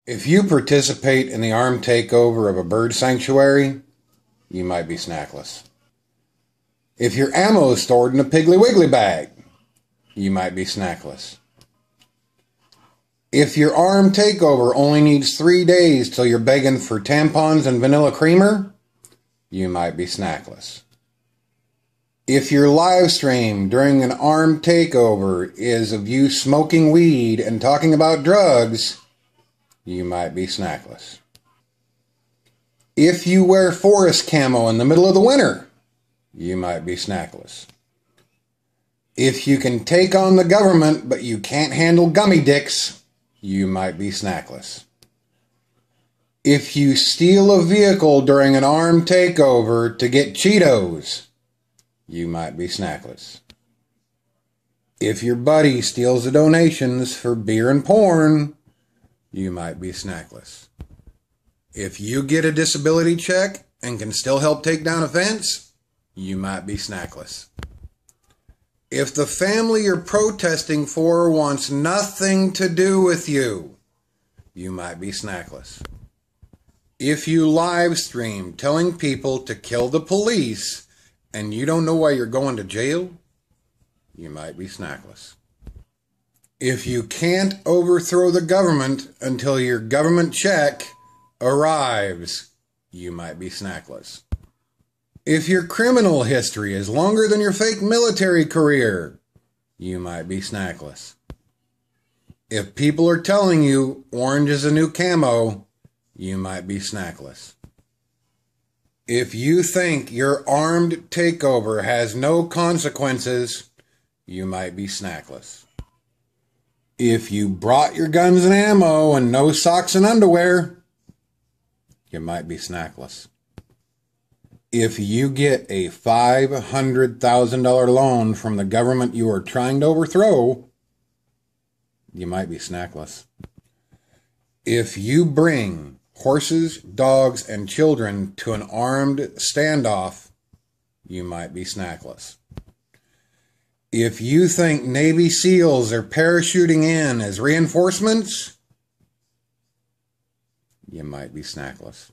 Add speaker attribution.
Speaker 1: If you participate in the armed takeover of a bird sanctuary, you might be snackless. If your ammo is stored in a Piggly Wiggly bag, you might be snackless. If your armed takeover only needs 3 days till you're begging for tampons and vanilla creamer, you might be snackless. If your live stream during an armed takeover is of you smoking weed and talking about drugs, you might be snackless. If you wear forest camo in the middle of the winter, you might be snackless. If you can take on the government but you can't handle gummy dicks, you might be snackless. If you steal a vehicle during an armed takeover to get Cheetos, you might be snackless. If your buddy steals the donations for beer and porn, you might be snackless. If you get a disability check and can still help take down a fence, you might be snackless. If the family you're protesting for wants nothing to do with you, you might be snackless. If you live stream telling people to kill the police and you don't know why you're going to jail, you might be snackless. If you can't overthrow the government until your government check arrives, you might be snackless. If your criminal history is longer than your fake military career, you might be snackless. If people are telling you orange is a new camo, you might be snackless. If you think your armed takeover has no consequences, you might be snackless. If you brought your guns and ammo and no socks and underwear, you might be snackless. If you get a $500,000 loan from the government you are trying to overthrow, you might be snackless. If you bring horses, dogs, and children to an armed standoff, you might be snackless. If you think Navy SEALs are parachuting in as reinforcements, you might be snackless.